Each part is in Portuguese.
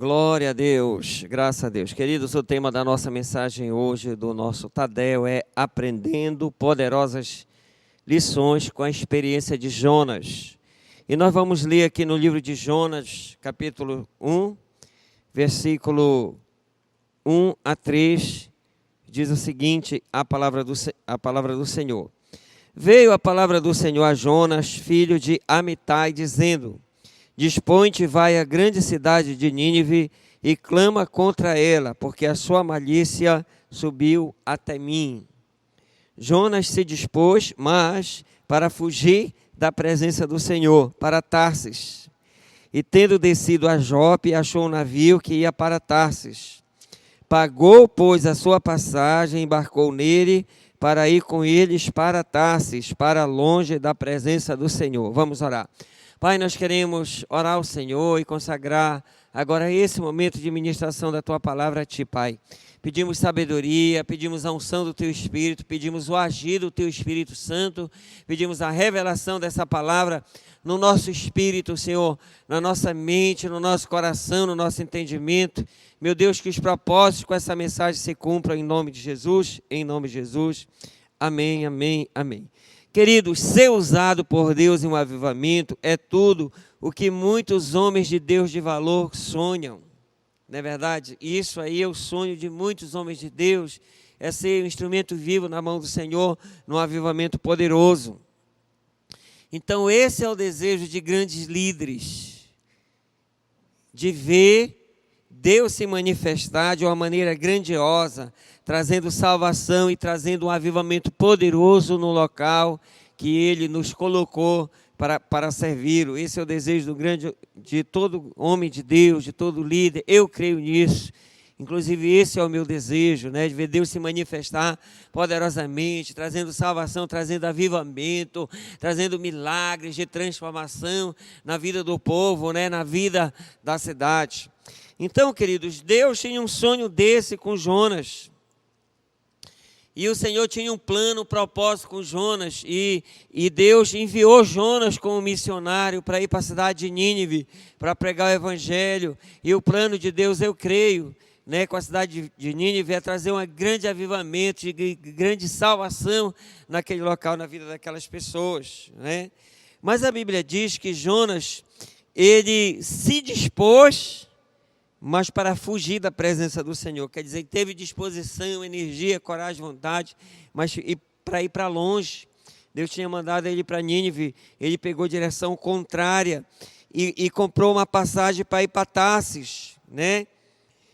Glória a Deus, graças a Deus. Queridos, o tema da nossa mensagem hoje, do nosso Tadel, é Aprendendo Poderosas Lições com a Experiência de Jonas. E nós vamos ler aqui no livro de Jonas, capítulo 1, versículo 1 a 3, diz o seguinte, a palavra do Senhor. Veio a palavra do Senhor a Jonas, filho de Amitai, dizendo: Dispõe-te, vai à grande cidade de Nínive e clama contra ela, porque a sua malícia subiu até mim. Jonas se dispôs, mas para fugir da presença do Senhor, para Tarsis. E tendo descido a Jope, achou um navio que ia para Tarsis. Pagou, pois, a sua passagem, embarcou nele, para ir com eles para Tarsis, para longe da presença do Senhor. Vamos orar. Pai, nós queremos orar ao Senhor e consagrar agora esse momento de ministração da Tua palavra a Ti, Pai. Pedimos sabedoria, pedimos a unção do Teu Espírito, pedimos o agir do Teu Espírito Santo, pedimos a revelação dessa palavra no nosso espírito, Senhor, na nossa mente, no nosso coração, no nosso entendimento. Meu Deus, que os propósitos com essa mensagem se cumpram em nome de Jesus, em nome de Jesus. Amém, amém, amém. Queridos, ser usado por Deus em um avivamento é tudo o que muitos homens de Deus de valor sonham. Não é verdade? Isso aí é o sonho de muitos homens de Deus, é ser um instrumento vivo na mão do Senhor, num avivamento poderoso. Então esse é o desejo de grandes líderes, de ver Deus se manifestar de uma maneira grandiosa, trazendo salvação e trazendo um avivamento poderoso no local que Ele nos colocou para servir. Esse é o desejo de todo homem de Deus, de todo líder. Eu creio nisso. Inclusive esse é o meu desejo, né, de ver Deus se manifestar poderosamente, trazendo salvação, trazendo avivamento, trazendo milagres de transformação na vida do povo, né, na vida da cidade. Então, queridos, Deus tinha um sonho desse com Jonas. E o Senhor tinha um plano, um propósito com Jonas. E Deus enviou Jonas como missionário para ir para a cidade de Nínive, para pregar o Evangelho. E o plano de Deus, eu creio, né, com a cidade de Nínive, é trazer um grande avivamento, de grande salvação naquele local, na vida daquelas pessoas, né? Mas a Bíblia diz que Jonas, ele se dispôs, mas para fugir da presença do Senhor. Quer dizer, teve disposição, energia, coragem, vontade, mas para ir para longe. Deus tinha mandado ele para Nínive, ele pegou direção contrária e comprou uma passagem para ir para Tarsis, né?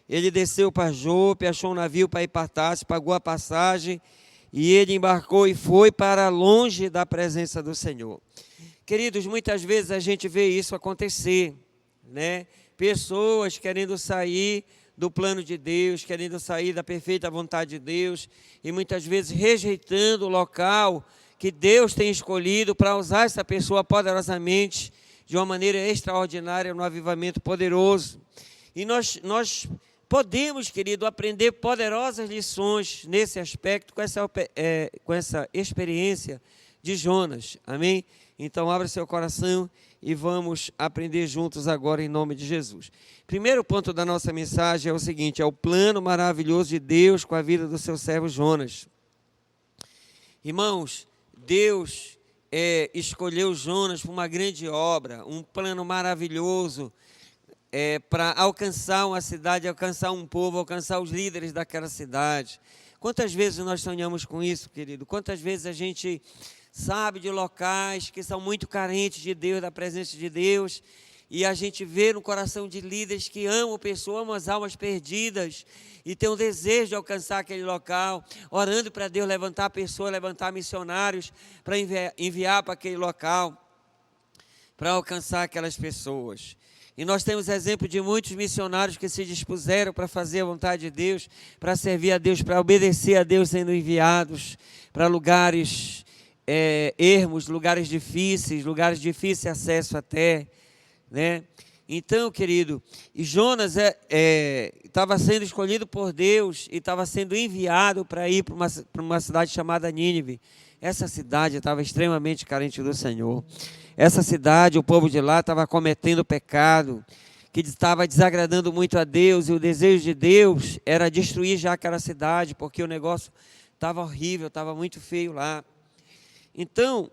Ele desceu para Jope, achou um navio para ir para Tarsis, pagou a passagem e ele embarcou e foi para longe da presença do Senhor. Queridos, muitas vezes a gente vê isso acontecer, né? Pessoas querendo sair do plano de Deus, querendo sair da perfeita vontade de Deus e muitas vezes rejeitando o local que Deus tem escolhido para usar essa pessoa poderosamente, de uma maneira extraordinária, no avivamento poderoso. E nós podemos, querido, aprender poderosas lições nesse aspecto com essa experiência de Jonas. Amém? Então abra seu coração e vamos aprender juntos agora em nome de Jesus. Primeiro ponto da nossa mensagem é o seguinte: é o plano maravilhoso de Deus com a vida do seu servo Jonas. Irmãos, Deus escolheu Jonas para uma grande obra, um plano maravilhoso para alcançar uma cidade, alcançar um povo, alcançar os líderes daquela cidade. Quantas vezes nós sonhamos com isso, querido? Quantas vezes a gente sabe de locais que são muito carentes de Deus, da presença de Deus, e a gente vê no coração de líderes que amam pessoas, amam as almas perdidas, e tem um desejo de alcançar aquele local, orando para Deus levantar pessoas, levantar missionários, para enviar para aquele local, para alcançar aquelas pessoas. E nós temos exemplo de muitos missionários que se dispuseram para fazer a vontade de Deus, para servir a Deus, para obedecer a Deus, sendo enviados para lugares ermos, lugares difíceis de acesso até, né? Então, querido, e Jonas estava sendo escolhido por Deus e estava sendo enviado para ir para uma cidade chamada Nínive. Essa cidade estava extremamente carente do Senhor. Essa cidade, o povo de lá estava cometendo pecado. que estava desagradando muito a Deus, e o desejo de Deus era destruir já aquela cidade, porque o negócio estava horrível, estava muito feio lá. Então,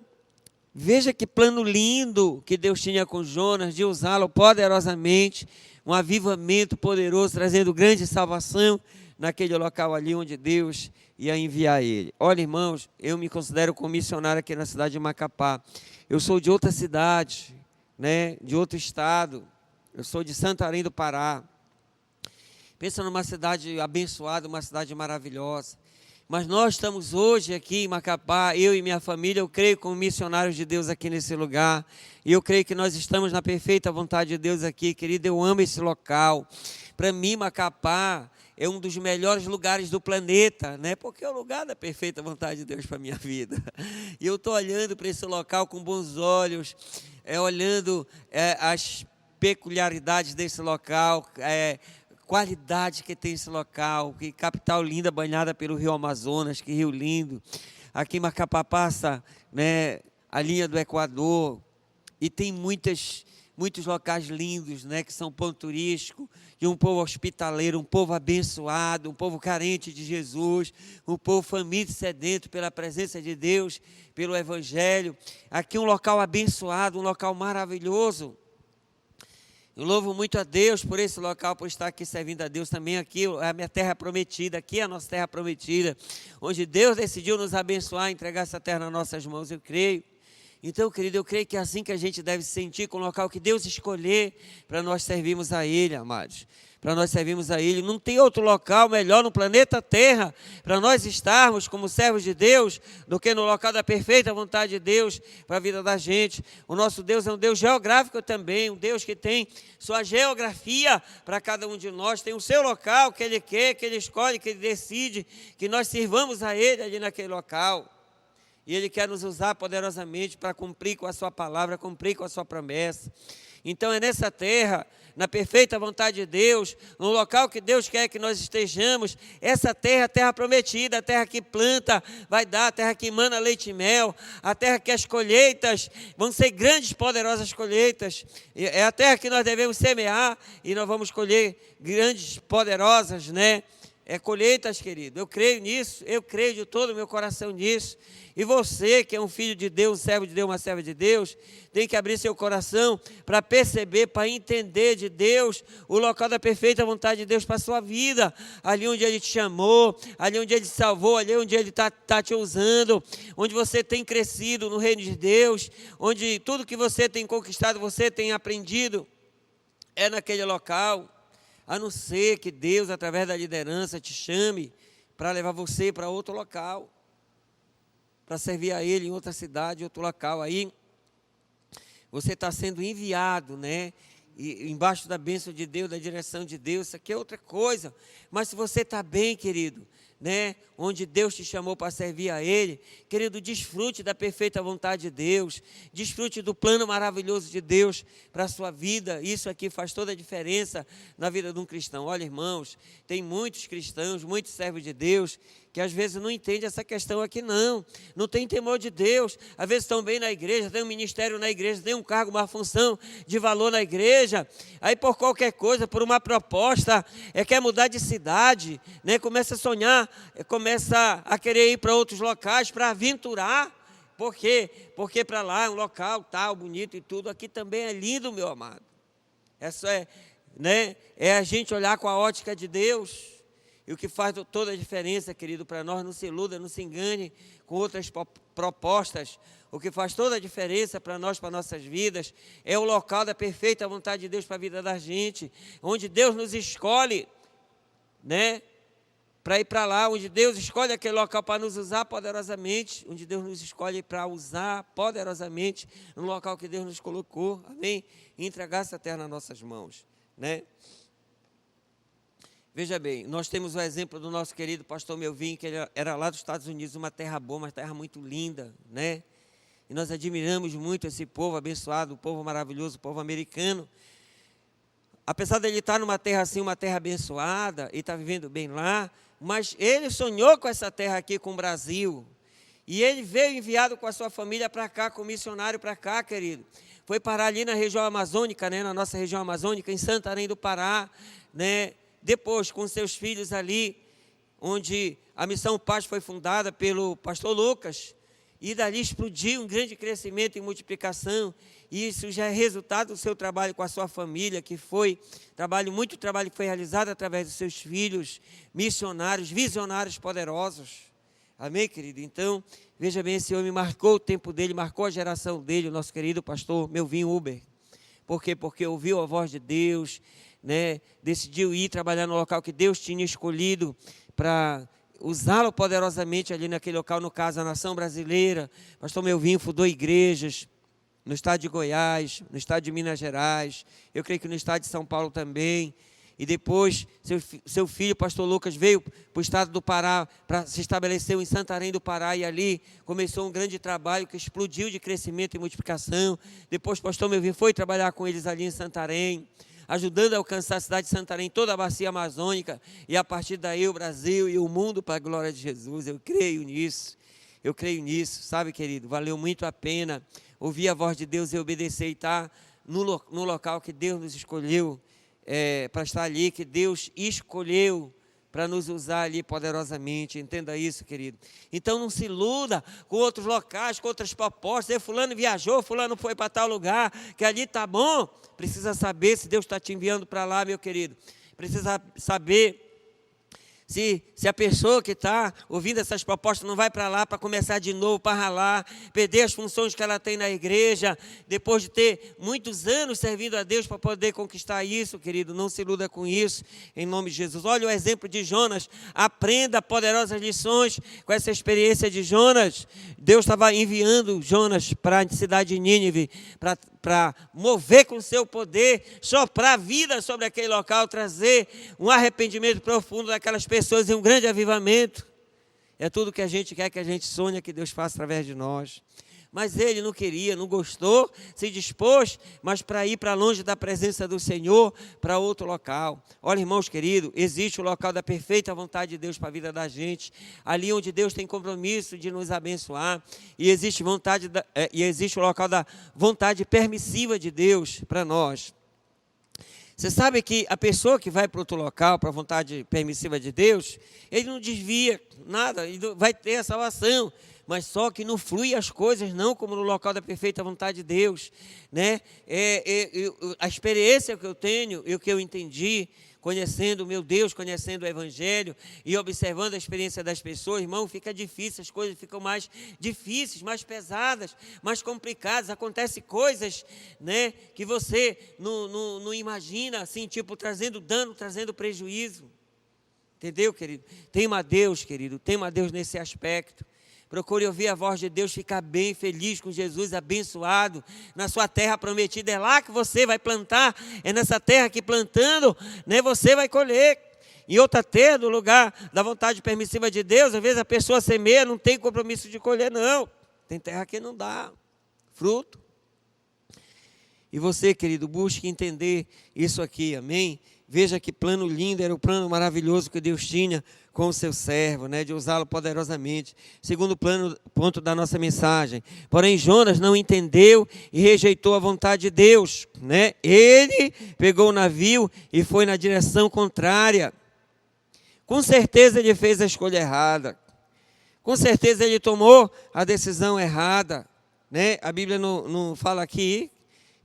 veja que plano lindo que Deus tinha com Jonas, de usá-lo poderosamente, um avivamento poderoso, trazendo grande salvação naquele local ali onde Deus ia enviar ele. Olha, irmãos, eu me considero como missionário aqui na cidade de Macapá. Eu sou de outra cidade, né, de outro estado. Eu sou de Santarém do Pará. Pensa numa cidade abençoada, uma cidade maravilhosa. Mas nós estamos hoje aqui em Macapá, eu e minha família, eu creio como missionários de Deus aqui nesse lugar. E eu creio que nós estamos na perfeita vontade de Deus aqui, querido. Eu amo esse local. Para mim, Macapá é um dos melhores lugares do planeta, né? Porque é o lugar da perfeita vontade de Deus para a minha vida. E eu estou olhando para esse local com bons olhos, olhando as peculiaridades desse local, qualidade que tem esse local, que capital linda, banhada pelo rio Amazonas, que rio lindo. Aqui em Macapá passa, né, a linha do Equador, e tem muitos locais lindos, né, que são ponto turístico, e um povo hospitaleiro, um povo abençoado, um povo carente de Jesus, um povo faminto e sedento pela presença de Deus, pelo Evangelho. Aqui um local abençoado, um local maravilhoso. Eu louvo muito a Deus por esse local, por estar aqui servindo a Deus também. Aqui é a minha terra prometida, aqui é a nossa terra prometida, onde Deus decidiu nos abençoar, entregar essa terra nas nossas mãos, eu creio. Então, querido, eu creio que é assim que a gente deve se sentir com o local que Deus escolher para nós servirmos a Ele, amados. Para nós servirmos a Ele. Não tem outro local melhor no planeta Terra para nós estarmos como servos de Deus do que no local da perfeita vontade de Deus para a vida da gente. O nosso Deus é um Deus geográfico também, um Deus que tem sua geografia para cada um de nós, tem o seu local que Ele quer, que Ele escolhe, que Ele decide, que nós sirvamos a Ele ali naquele local. E Ele quer nos usar poderosamente para cumprir com a sua palavra, cumprir com a sua promessa. Então é nessa terra, na perfeita vontade de Deus, no local que Deus quer que nós estejamos, essa terra, a terra prometida, a terra que planta, vai dar, a terra que emana leite e mel, a terra que as colheitas vão ser grandes, poderosas colheitas. É a terra que nós devemos semear e nós vamos colher grandes, poderosas, né? Colheitas, querido. Eu creio nisso, eu creio de todo o meu coração nisso. E você, que é um filho de Deus, um servo de Deus, uma serva de Deus, tem que abrir seu coração para perceber, para entender de Deus o local da perfeita vontade de Deus para a sua vida. Ali onde Ele te chamou, ali onde Ele te salvou, ali onde Ele está te usando, onde você tem crescido no reino de Deus, onde tudo que você tem conquistado, você tem aprendido, é naquele local. A não ser que Deus, através da liderança, te chame para levar você para outro local, para servir a Ele em outra cidade, outro local. Aí você está sendo enviado, né? E embaixo da bênção de Deus, da direção de Deus, isso aqui é outra coisa. Mas se você está bem, querido, né, onde Deus te chamou para servir a Ele, querido, desfrute da perfeita vontade de Deus, desfrute do plano maravilhoso de Deus para a sua vida. Isso aqui faz toda a diferença na vida de um cristão. Olha, irmãos, tem muitos cristãos, muitos servos de Deus, que às vezes não entendem essa questão aqui não tem temor de Deus, às vezes estão bem na igreja, tem um ministério na igreja, tem um cargo, uma função de valor na igreja, aí por qualquer coisa, por uma proposta, quer mudar de cidade, né? Começa a sonhar, começa a querer ir para outros locais, para aventurar. Por quê? Porque para lá é um local tal, bonito e tudo, aqui também é lindo, meu amado. Isso né? É a gente olhar com a ótica de Deus. E o que faz toda a diferença, querido, para nós, não se iluda, não se engane com outras propostas. O que faz toda a diferença para nós, para nossas vidas, é o local da perfeita vontade de Deus para a vida da gente, onde Deus nos escolhe, né, para ir para lá, onde Deus escolhe aquele local para nos usar poderosamente, onde Deus nos escolhe para usar poderosamente no local que Deus nos colocou, amém? E entregar essa terra nas nossas mãos, né? Veja bem, nós temos o exemplo do nosso querido pastor Melvin, que ele era lá dos Estados Unidos, uma terra boa, uma terra muito linda, né? E nós admiramos muito esse povo abençoado, o povo maravilhoso, o povo americano. Apesar dele estar numa terra assim, uma terra abençoada, e estar vivendo bem lá, mas ele sonhou com essa terra aqui, com o Brasil. E ele veio enviado com a sua família para cá, como missionário para cá, querido. Foi parar ali na região amazônica, né, na nossa região amazônica, em Santarém do Pará, né, depois com seus filhos ali, onde a Missão Paz foi fundada pelo pastor Lucas, e dali explodiu um grande crescimento e multiplicação, e isso já é resultado do seu trabalho com a sua família, que foi muito trabalho que foi realizado através dos seus filhos, missionários, visionários poderosos. Amém, querido? Então, veja bem, esse homem marcou o tempo dele, marcou a geração dele, o nosso querido pastor Melvin Uber. Por quê? Porque ouviu a voz de Deus, né? Decidiu ir trabalhar no local que Deus tinha escolhido para usá-lo poderosamente ali naquele local, no caso, a nação brasileira. Pastor Melvin fundou igrejas no estado de Goiás, no estado de Minas Gerais, eu creio que no estado de São Paulo também. E depois, seu filho, pastor Lucas, veio para o estado do Pará, para se estabelecer em Santarém do Pará, e ali começou um grande trabalho que explodiu de crescimento e multiplicação. Depois, pastor Melvin foi trabalhar com eles ali em Santarém, ajudando a alcançar a cidade de Santarém, toda a bacia amazônica, e a partir daí o Brasil e o mundo para a glória de Jesus. Eu creio nisso, sabe, querido? Valeu muito a pena ouvir a voz de Deus e obedecer, e estar no local que Deus nos escolheu, para estar ali, que Deus escolheu para nos usar ali poderosamente. Entenda isso, querido. Então não se iluda com outros locais, com outras propostas. Fulano viajou, fulano foi para tal lugar, que ali está bom. Precisa saber se Deus está te enviando para lá, meu querido. Precisa saber se a pessoa que está ouvindo essas propostas não vai para lá para começar de novo, para ralar, perder as funções que ela tem na igreja, depois de ter muitos anos servindo a Deus para poder conquistar isso, querido. Não se iluda com isso, em nome de Jesus. Olha o exemplo de Jonas, aprenda poderosas lições com essa experiência de Jonas. Deus estava enviando Jonas para a cidade de Nínive, para mover com seu poder, soprar vida sobre aquele local, trazer um arrependimento profundo daquelas pessoas e um grande avivamento. É tudo que a gente quer, que a gente sonha que Deus faça através de nós. Mas ele não queria, não gostou, se dispôs, mas para ir para longe da presença do Senhor, para outro local. Olha, irmãos queridos, existe o local da perfeita vontade de Deus para a vida da gente, ali onde Deus tem compromisso de nos abençoar, e existe o local da vontade permissiva de Deus para nós. Você sabe que a pessoa que vai para outro local, para a vontade permissiva de Deus, ele não desvia nada, ele vai ter a salvação, mas só que não flui as coisas, não como no local da perfeita vontade de Deus, né? A experiência que eu tenho e o que eu entendi, conhecendo o meu Deus, conhecendo o Evangelho e observando a experiência das pessoas, irmão, fica difícil, as coisas ficam mais difíceis, mais pesadas, mais complicadas. Acontecem coisas, né, que você não imagina, assim, tipo, trazendo dano, trazendo prejuízo. Entendeu, querido? Tema a Deus, querido, tema a Deus nesse aspecto. Procure ouvir a voz de Deus, ficar bem, feliz com Jesus, abençoado na sua terra prometida. É lá que você vai plantar, é nessa terra que plantando, né, você vai colher. Em outra terra, no lugar da vontade permissiva de Deus, às vezes a pessoa semeia, não tem compromisso de colher, não. Tem terra que não dá fruto. E você, querido, busque entender isso aqui, amém? Veja que plano lindo, era o plano maravilhoso que Deus tinha com o seu servo, né, de usá-lo poderosamente. Segundo ponto da nossa mensagem. Porém, Jonas não entendeu e rejeitou a vontade de Deus, né? Ele pegou o navio e foi na direção contrária. Com certeza ele fez a escolha errada. Com certeza ele tomou a decisão errada, né? A Bíblia não fala aqui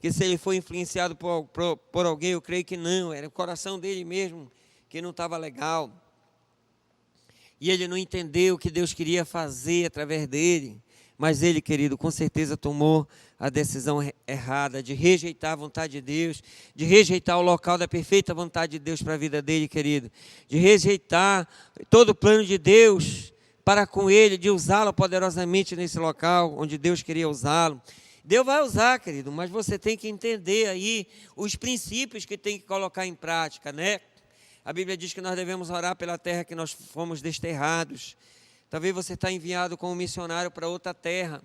que se ele foi influenciado por alguém, eu creio que não, era o coração dele mesmo que não estava legal. E ele não entendeu o que Deus queria fazer através dele. Mas ele, querido, com certeza tomou a decisão errada de rejeitar a vontade de Deus, de rejeitar o local da perfeita vontade de Deus para a vida dele, querido. De rejeitar todo o plano de Deus para com ele, de usá-lo poderosamente nesse local onde Deus queria usá-lo. Deus vai usar, querido, mas você tem que entender aí os princípios que tem que colocar em prática, né? A Bíblia diz que nós devemos orar pela terra que nós fomos desterrados. Talvez você está enviado como missionário para outra terra.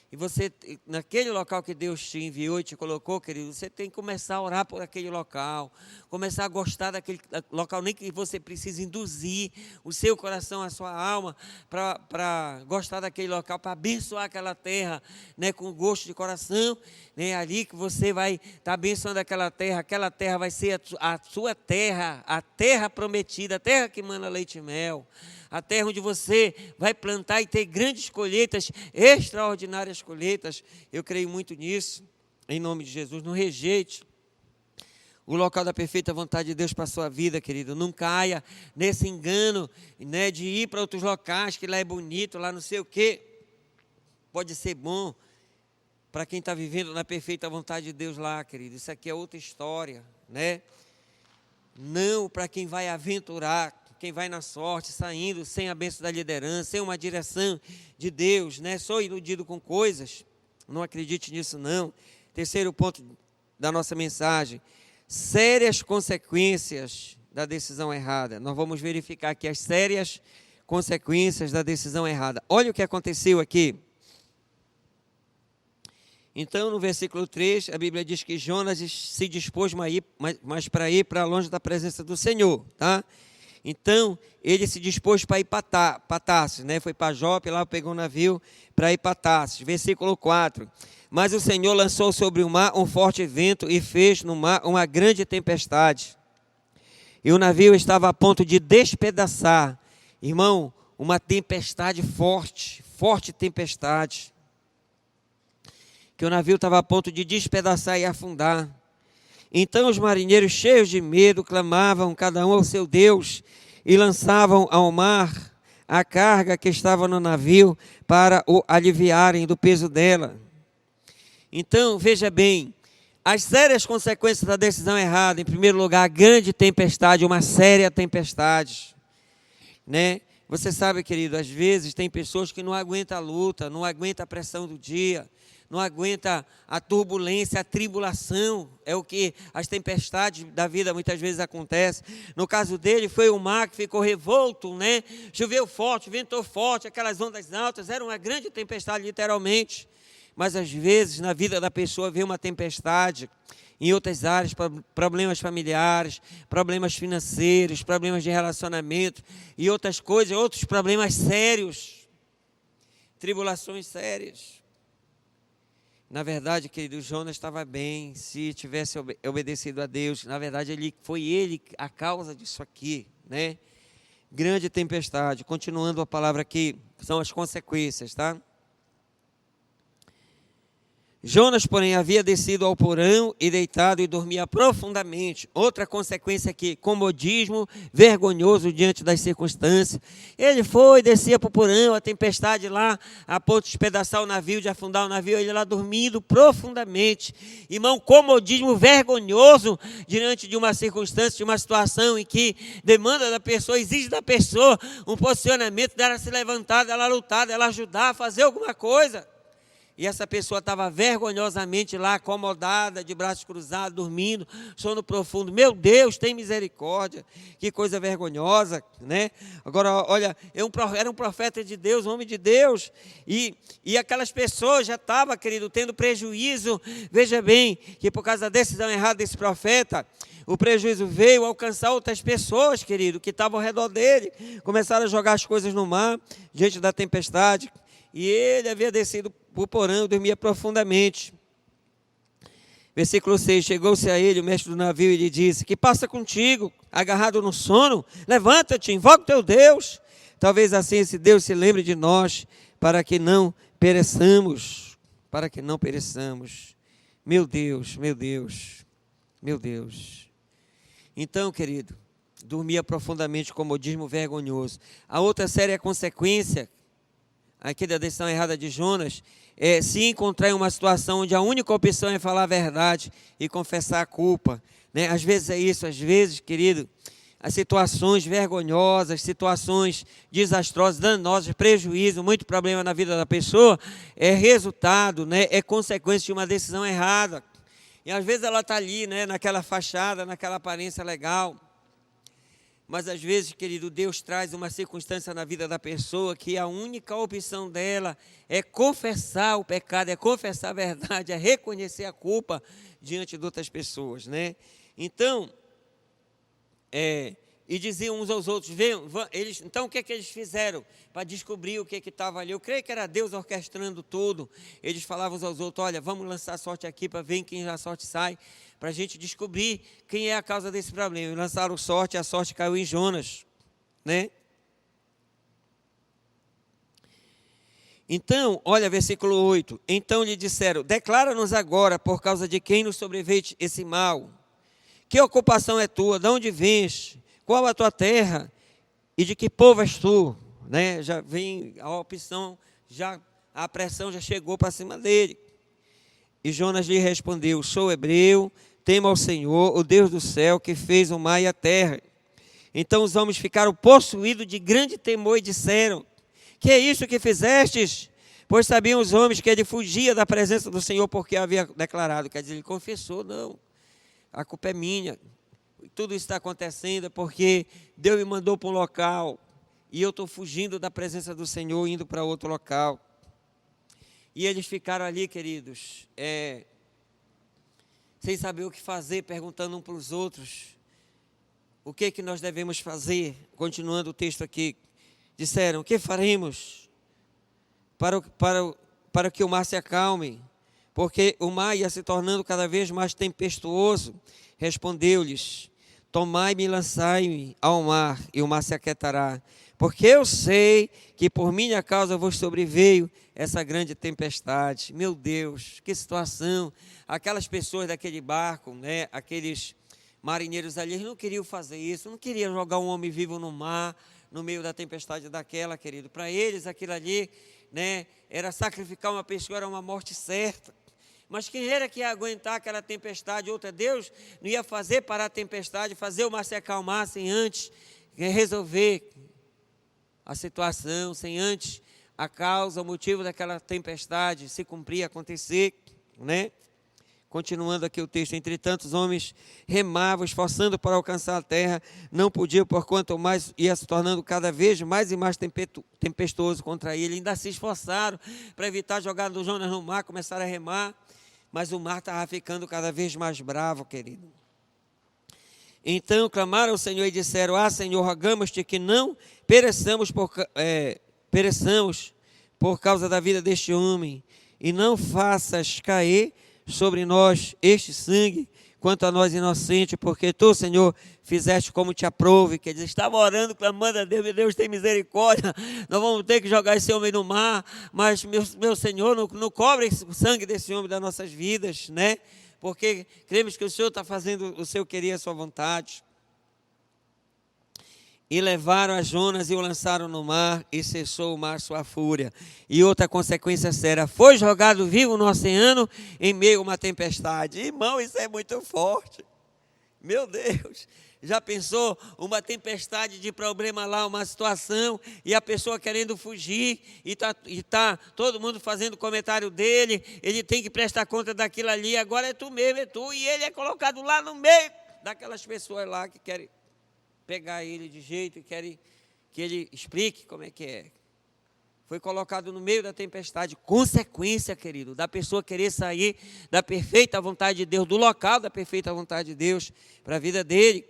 e você, naquele local que Deus te enviou e te colocou, querido, você tem que começar a orar por aquele local, começar a gostar daquele local, nem que você precise induzir o seu coração, a sua alma, para gostar daquele local, para abençoar aquela terra, né, com gosto de coração, né, ali que você vai estar abençoando aquela terra vai ser a sua terra, a terra prometida, a terra que mana leite e mel, a terra onde você vai plantar e ter grandes colheitas, extraordinárias colheitas. Eu creio muito nisso, em nome de Jesus. Não rejeite o local da perfeita vontade de Deus para a sua vida, querido. Não caia nesse engano, né, de ir para outros locais, que lá é bonito, lá não sei o quê. Pode ser bom para quem está vivendo na perfeita vontade de Deus lá, querido. Isso aqui é outra história, né? Não para quem vai aventurar, quem vai na sorte, saindo sem a bênção da liderança, sem uma direção de Deus, né? Sou iludido com coisas, não acredite nisso não. Terceiro ponto da nossa mensagem, sérias consequências da decisão errada. Nós vamos verificar aqui as sérias consequências da decisão errada. Olha o que aconteceu aqui. Então, no versículo 3, a Bíblia diz que Jonas se dispôs mas para ir para longe da presença do Senhor, tá? Então, ele se dispôs para ir para Tarsis, né? Foi para Jope, lá pegou um navio para ir para Tarsis. Versículo 4. Mas o Senhor lançou sobre o mar um forte vento e fez no mar uma grande tempestade. E o navio estava a ponto de despedaçar. Irmão, uma tempestade forte, forte tempestade. Que o navio estava a ponto de despedaçar e afundar. Então os marinheiros, cheios de medo, clamavam cada um ao seu Deus e lançavam ao mar a carga que estava no navio para o aliviarem do peso dela. Então, veja bem, as sérias consequências da decisão errada. Em primeiro lugar, a grande tempestade, uma séria tempestade, né? Você sabe, querido, às vezes tem pessoas que não aguentam a luta, não aguentam a pressão do dia, não aguenta a turbulência, a tribulação, é o que as tempestades da vida muitas vezes acontecem. No caso dele foi o mar que ficou revolto, né? Choveu forte, ventou forte, aquelas ondas altas, era uma grande tempestade literalmente. Mas às vezes na vida da pessoa vem uma tempestade em outras áreas, problemas familiares, problemas financeiros, problemas de relacionamento e outras coisas, outros problemas sérios, tribulações sérias. Na verdade, querido, Jonas estava bem se tivesse obedecido a Deus. Na verdade, foi ele a causa disso aqui, né? Grande tempestade. Continuando a palavra aqui, são as consequências, tá? Jonas, porém, havia descido ao porão e deitado e dormia profundamente. Outra consequência aqui, comodismo vergonhoso diante das circunstâncias. Ele descia para o porão, a tempestade lá, a ponto de despedaçar o navio, de afundar o navio, ele lá dormindo profundamente. Irmão, comodismo vergonhoso diante de uma circunstância, de uma situação em que demanda da pessoa, exige da pessoa um posicionamento dela se levantar, dela lutar, dela ajudar a fazer alguma coisa. E essa pessoa estava vergonhosamente lá, acomodada, de braços cruzados, dormindo, sono profundo. Meu Deus, tem misericórdia. Que coisa vergonhosa, né? Agora, olha, era um profeta de Deus, um homem de Deus. E aquelas pessoas já estavam, querido, tendo prejuízo. Veja bem, que por causa da decisão errada desse profeta, o prejuízo veio alcançar outras pessoas, querido, que estavam ao redor dele. Começaram a jogar as coisas no mar, diante da tempestade. E ele havia descido para o porão, dormia profundamente. Versículo 6, chegou-se a ele o mestre do navio e lhe disse: que passa contigo, agarrado no sono? Levanta-te, invoca o teu Deus. Talvez assim esse Deus se lembre de nós, para que não pereçamos. Para que não pereçamos. Meu Deus, meu Deus, meu Deus. Então, querido, dormia profundamente, comodismo vergonhoso. A outra séria consequência aqui da decisão errada de Jonas é se encontrar em uma situação onde a única opção é falar a verdade e confessar a culpa, né? Às vezes é isso, às vezes, querido, as situações vergonhosas, situações desastrosas, danosas, prejuízo, muito problema na vida da pessoa, é resultado, né? É consequência de uma decisão errada. E às vezes ela está ali, né? Naquela fachada, naquela aparência legal, Mas às vezes, querido, Deus traz uma circunstância na vida da pessoa que a única opção dela é confessar o pecado, é confessar a verdade, é reconhecer a culpa diante de outras pessoas, né? Então, e diziam uns aos outros, então o que é que eles fizeram para descobrir o que estava ali? Eu creio que era Deus orquestrando tudo. Eles falavam uns aos outros, olha, vamos lançar a sorte aqui para ver em quem a sorte sai, para a gente descobrir quem é a causa desse problema. E lançaram sorte, a sorte caiu em Jonas, né? Então, olha, versículo 8, então lhe disseram, declara-nos agora por causa de quem nos sobreveio esse mal. Que ocupação é tua? De onde vens? Qual a tua terra? E de que povo és tu? Né? Já vem a opção, a pressão já chegou para cima dele. E Jonas lhe respondeu, sou hebreu, temo ao Senhor, o Deus do céu, que fez o mar e a terra. Então os homens ficaram possuídos de grande temor e disseram, que é isso que fizestes? Pois sabiam os homens que ele fugia da presença do Senhor porque havia declarado. Quer dizer, ele confessou, não, a culpa é minha. Tudo isso está acontecendo porque Deus me mandou para um local e eu estou fugindo da presença do Senhor, indo para outro local. E eles ficaram ali, queridos, sem saber o que fazer, perguntando uns para os outros, o que nós devemos fazer? Continuando o texto aqui, disseram, o que faremos para que o mar se acalme? Porque o mar ia se tornando cada vez mais tempestuoso. Respondeu-lhes, tomai-me e lançai-me ao mar, e o mar se aquietará. Porque eu sei que por minha causa vos sobreveio essa grande tempestade. Meu Deus, que situação. Aquelas pessoas daquele barco, né, aqueles marinheiros ali, eles não queriam fazer isso, não queriam jogar um homem vivo no mar, no meio da tempestade daquela, querido. Para eles, aquilo ali, né, era sacrificar uma pessoa, era uma morte certa. Mas quem era que ia aguentar aquela tempestade? Outra, Deus não ia fazer parar a tempestade, fazer o mar se acalmar sem antes resolver a situação, sem antes a causa, o motivo daquela tempestade se cumprir, acontecer, né? Continuando aqui o texto, entretanto os homens remavam, esforçando para alcançar a terra, não podiam, porquanto o mar ia se tornando cada vez mais e mais tempestuoso contra ele. Ainda se esforçaram para evitar jogar o Jonas no mar, começaram a remar, mas o mar estava ficando cada vez mais bravo, querido. Então clamaram ao Senhor e disseram, Senhor, rogamos-te que não pereçamos por causa da vida deste homem, e não faças cair sobre nós este sangue, quanto a nós inocentes, porque tu, Senhor, fizeste como te aprouve. Que eles estavam orando, clamando a Deus, meu Deus, tem misericórdia, nós vamos ter que jogar esse homem no mar, mas meu Senhor, não cobre o sangue desse homem das nossas vidas, né? Porque cremos que o Senhor está fazendo o seu querer, a sua vontade. E levaram a Jonas e o lançaram no mar, e cessou o mar sua fúria. E outra consequência séria, foi jogado vivo no oceano em meio a uma tempestade. Irmão, isso é muito forte. Meu Deus, já pensou uma tempestade de problema lá, uma situação, e a pessoa querendo fugir, e tá todo mundo fazendo comentário dele, ele tem que prestar conta daquilo ali, agora é tu mesmo, é tu, e ele é colocado lá no meio daquelas pessoas lá que querem pegar ele de jeito e querem que ele explique como é que é. Foi colocado no meio da tempestade. Consequência, querido, da pessoa querer sair da perfeita vontade de Deus, do local da perfeita vontade de Deus para a vida dele.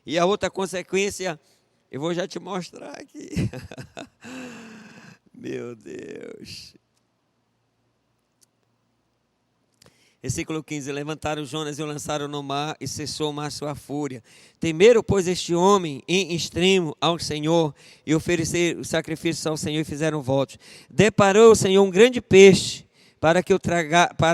E a outra consequência, eu vou já te mostrar aqui. Meu Deus. Versículo 15, levantaram Jonas e o lançaram no mar, e cessou o mar sua fúria. Temeram, pois, este homem em extremo ao Senhor, e ofereceram sacrifícios ao Senhor, e fizeram votos. Deparou o Senhor um grande peixe, para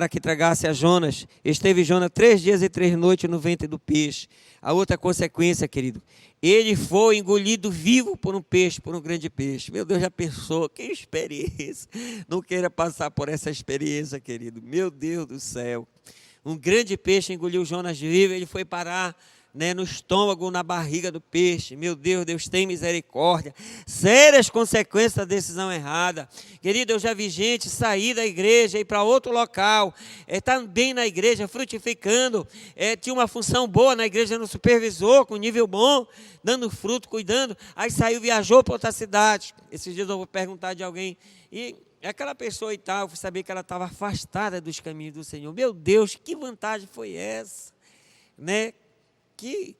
que tragasse a Jonas. Esteve Jonas 3 dias e 3 noites no ventre do peixe. A outra consequência, querido, ele foi engolido vivo por um peixe, por um grande peixe. Meu Deus, já pensou? Que experiência. Não queira passar por essa experiência, querido. Meu Deus do céu. Um grande peixe engoliu Jonas vivo, ele foi parar né, no estômago, na barriga do peixe. Meu Deus, Deus tem misericórdia. Sérias consequências da decisão errada. Querido, eu já vi gente sair da igreja e ir para outro local, tá bem na igreja, frutificando, tinha uma função boa na igreja, no supervisor, com nível bom, dando fruto, cuidando, aí saiu, viajou para outra cidade. Esses dias eu vou perguntar de alguém, e aquela pessoa e tal, eu fui saber que ela estava afastada dos caminhos do Senhor. Meu Deus, que vantagem foi essa, né? Que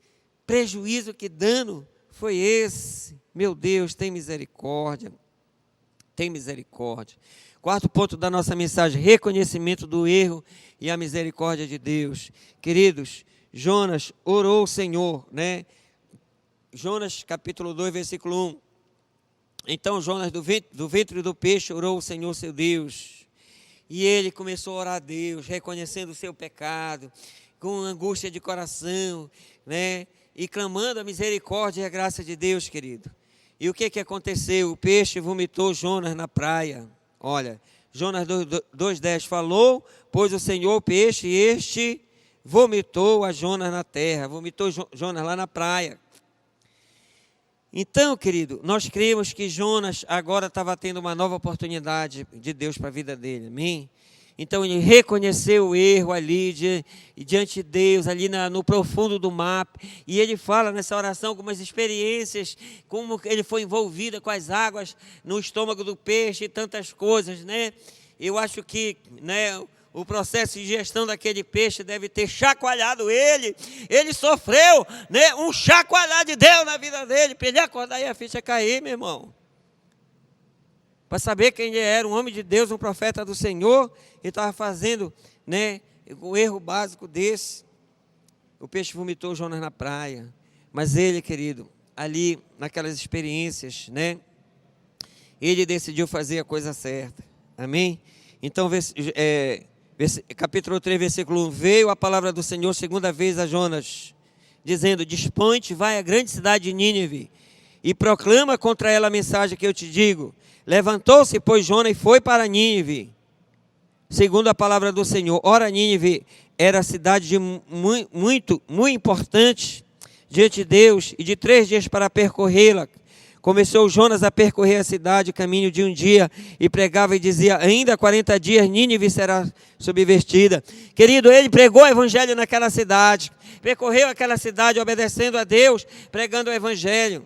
prejuízo, que dano foi esse? Meu Deus, tem misericórdia. Tem misericórdia. Quarto ponto da nossa mensagem: reconhecimento do erro e a misericórdia de Deus. Queridos, Jonas orou ao Senhor, né? Jonas capítulo 2, versículo 1. Então Jonas do ventre do peixe orou ao Senhor seu Deus. E ele começou a orar a Deus, reconhecendo o seu pecado, com angústia de coração, né? E clamando a misericórdia e a graça de Deus, querido. E o que aconteceu? O peixe vomitou Jonas na praia. Olha, Jonas 2,10 falou, pois o Senhor o peixe, e este vomitou a Jonas na terra, vomitou Jonas lá na praia. Então, querido, nós cremos que Jonas agora estava tendo uma nova oportunidade de Deus para a vida dele, amém? Então ele reconheceu o erro ali diante de Deus, ali no profundo do mar. E ele fala nessa oração algumas experiências, como ele foi envolvido com as águas no estômago do peixe e tantas coisas, né? Eu acho que, né, o processo de digestão daquele peixe deve ter chacoalhado ele. Ele sofreu, né, um chacoalhar de Deus na vida dele, para ele acordar e a ficha cair, meu irmão. Para saber quem ele era, um homem de Deus, um profeta do Senhor, e estava fazendo, né, um erro básico desse. O peixe vomitou Jonas na praia. Mas ele, querido, ali naquelas experiências, né, ele decidiu fazer a coisa certa. Amém? Então, capítulo 3, versículo 1. Veio a palavra do Senhor segunda vez a Jonas, dizendo: dispõe-te, vai à grande cidade de Nínive, e proclama contra ela a mensagem que eu te digo. Levantou-se, pois, Jonas, e foi para Nínive, segundo a palavra do Senhor. Ora, Nínive era cidade muito importante diante de Deus, e de 3 dias para percorrê-la. Começou Jonas a percorrer a cidade, caminho de um dia, e pregava e dizia: ainda 40 dias Nínive será subvertida. Querido, ele pregou o evangelho naquela cidade, percorreu aquela cidade obedecendo a Deus, pregando o evangelho.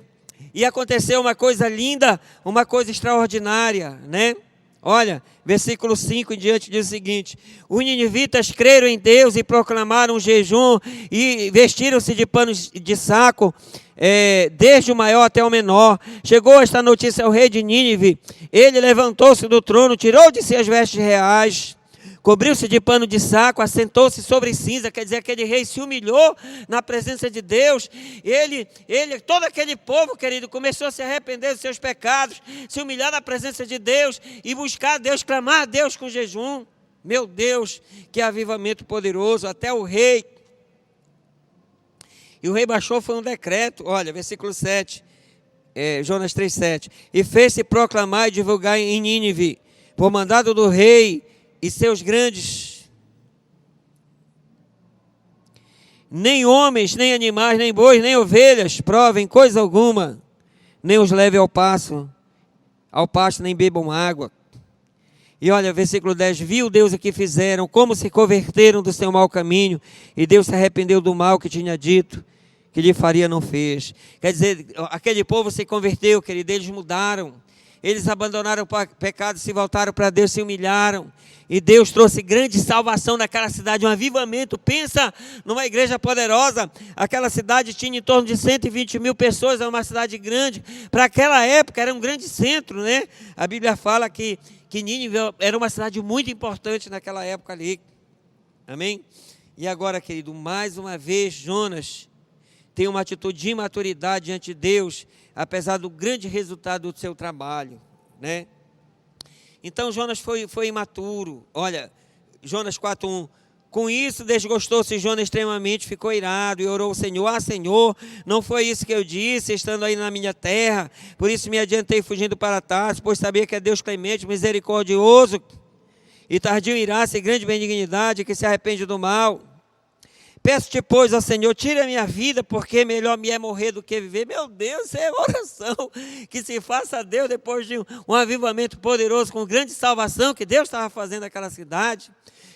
E aconteceu uma coisa linda, uma coisa extraordinária, né? Olha, versículo 5 em diante diz o seguinte: os ninivitas creram em Deus e proclamaram um jejum e vestiram-se de panos de saco, desde o maior até o menor. Chegou esta notícia ao rei de Nínive. Ele levantou-se do trono, tirou de si as vestes reais, cobriu-se de pano de saco, assentou-se sobre cinza. Quer dizer, aquele rei se humilhou na presença de Deus. Todo aquele povo, querido, começou a se arrepender dos seus pecados, se humilhar na presença de Deus e buscar a Deus, clamar a Deus com jejum. Meu Deus, que avivamento poderoso. Até o rei. E o rei baixou, foi um decreto. Olha, versículo 7, Jonas 3,7. E fez-se proclamar e divulgar em Nínive, por mandado do rei e seus grandes, nem homens, nem animais, nem bois, nem ovelhas provem coisa alguma, nem os leve ao pasto, nem bebam água. E olha, versículo 10, viu Deus o que fizeram, como se converteram do seu mau caminho, e Deus se arrependeu do mal que tinha dito que lhe faria, não fez. Quer dizer, aquele povo se converteu, querido, eles mudaram. Eles abandonaram o pecado, se voltaram para Deus, se humilharam. E Deus trouxe grande salvação naquela cidade, um avivamento. Pensa numa igreja poderosa. Aquela cidade tinha em torno de 120 mil pessoas, era uma cidade grande. Para aquela época era um grande centro, né? A Bíblia fala que Nínive era uma cidade muito importante naquela época ali. Amém? E agora, querido, mais uma vez Jonas tem uma atitude de imaturidade diante de Deus, apesar do grande resultado do seu trabalho, né? Então Jonas foi imaturo. Olha, Jonas 4:1. Com isso desgostou-se Jonas extremamente, ficou irado e orou ao Senhor: ah, Senhor, não foi isso que eu disse, estando aí na minha terra, por isso me adiantei fugindo para Tarso, pois sabia que é Deus clemente, misericordioso e tardio em iraça e grande benignidade, que se arrepende do mal. Peço-te, pois, ó Senhor, tira a minha vida, porque melhor me é morrer do que viver. Meu Deus, isso é oração que se faça a Deus depois de um avivamento poderoso, com grande salvação que Deus estava fazendo naquela cidade.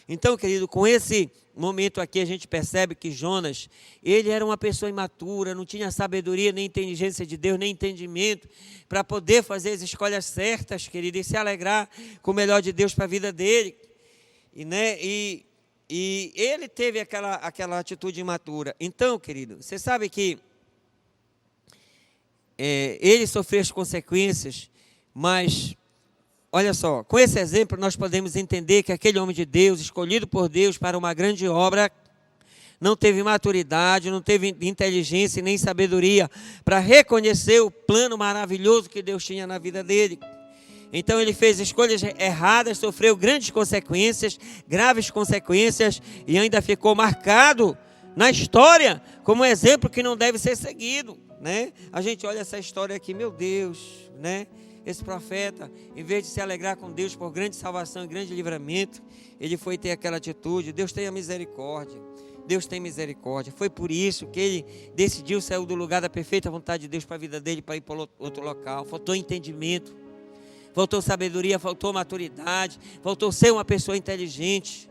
Então, querido, com esse momento aqui a gente percebe que Jonas, ele era uma pessoa imatura, não tinha sabedoria, nem inteligência de Deus, nem entendimento para poder fazer as escolhas certas, querido, e se alegrar com o melhor de Deus para a vida dele. E ele teve aquela atitude imatura. Então, querido, você sabe que ele sofreu as consequências, mas, olha só, com esse exemplo nós podemos entender que aquele homem de Deus, escolhido por Deus para uma grande obra, não teve maturidade, não teve inteligência nem sabedoria para reconhecer o plano maravilhoso que Deus tinha na vida dele. Então ele fez escolhas erradas, sofreu grandes consequências, graves consequências, e ainda ficou marcado na história como um exemplo que não deve ser seguido, né? A gente olha essa história aqui, meu Deus, né? Esse profeta, em vez de se alegrar com Deus por grande salvação e grande livramento, ele foi ter aquela atitude. Deus tenha misericórdia, Deus tem misericórdia. Foi por isso que ele decidiu sair do lugar da perfeita vontade de Deus para a vida dele, para ir para outro local. Faltou entendimento, faltou sabedoria, faltou maturidade, faltou ser uma pessoa inteligente.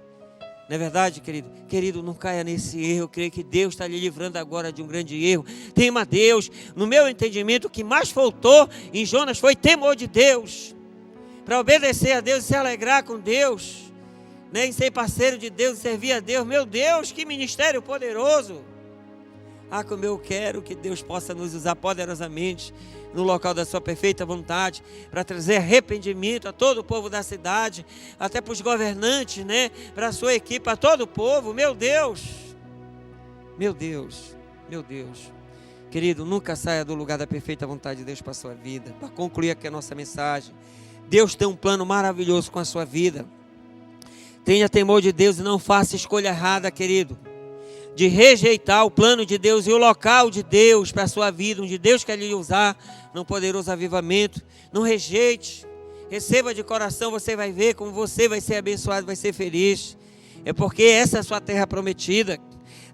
Não é verdade, querido? Querido, não caia nesse erro. Eu creio que Deus está lhe livrando agora de um grande erro. Tema Deus. No meu entendimento, o que mais faltou em Jonas foi temor de Deus, para obedecer a Deus e se alegrar com Deus, né? E ser parceiro de Deus, servir a Deus. Meu Deus, que ministério poderoso! Ah, como eu quero que Deus possa nos usar poderosamente no local da sua perfeita vontade, para trazer arrependimento a todo o povo da cidade, até para os governantes, né? Para a sua equipe, a todo o povo. Meu Deus, meu Deus, meu Deus. Querido, nunca saia do lugar da perfeita vontade de Deus para a sua vida. Para concluir aqui a nossa mensagem, Deus tem um plano maravilhoso com a sua vida. Tenha temor de Deus e não faça escolha errada, querido, de rejeitar o plano de Deus e o local de Deus para a sua vida, onde Deus quer lhe usar num poderoso avivamento. Não rejeite, receba de coração, você vai ver como você vai ser abençoado, vai ser feliz. É porque essa é a sua terra prometida.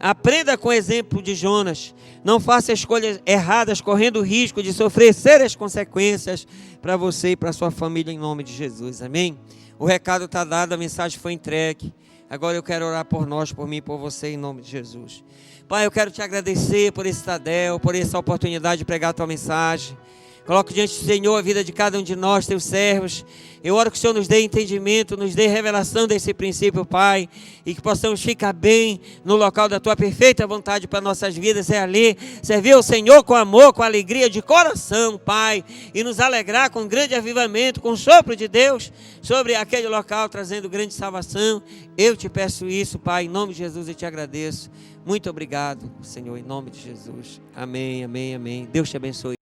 Aprenda com o exemplo de Jonas. Não faça escolhas erradas, correndo o risco de sofrer sérias consequências para você e para a sua família, em nome de Jesus. Amém? O recado está dado, a mensagem foi entregue. Agora eu quero orar por nós, por mim e por você, em nome de Jesus. Pai, eu quero te agradecer por esse Tadel, por essa oportunidade de pregar a tua mensagem. Coloco diante do Senhor a vida de cada um de nós, teus servos. Eu oro que o Senhor nos dê entendimento, nos dê revelação desse princípio, Pai, e que possamos ficar bem no local da tua perfeita vontade para nossas vidas. É ali servir ao Senhor com amor, com alegria de coração, Pai, e nos alegrar com grande avivamento, com o sopro de Deus sobre aquele local, trazendo grande salvação. Eu te peço isso, Pai, em nome de Jesus, e te agradeço. Muito obrigado, Senhor, em nome de Jesus. Amém, amém, amém. Deus te abençoe.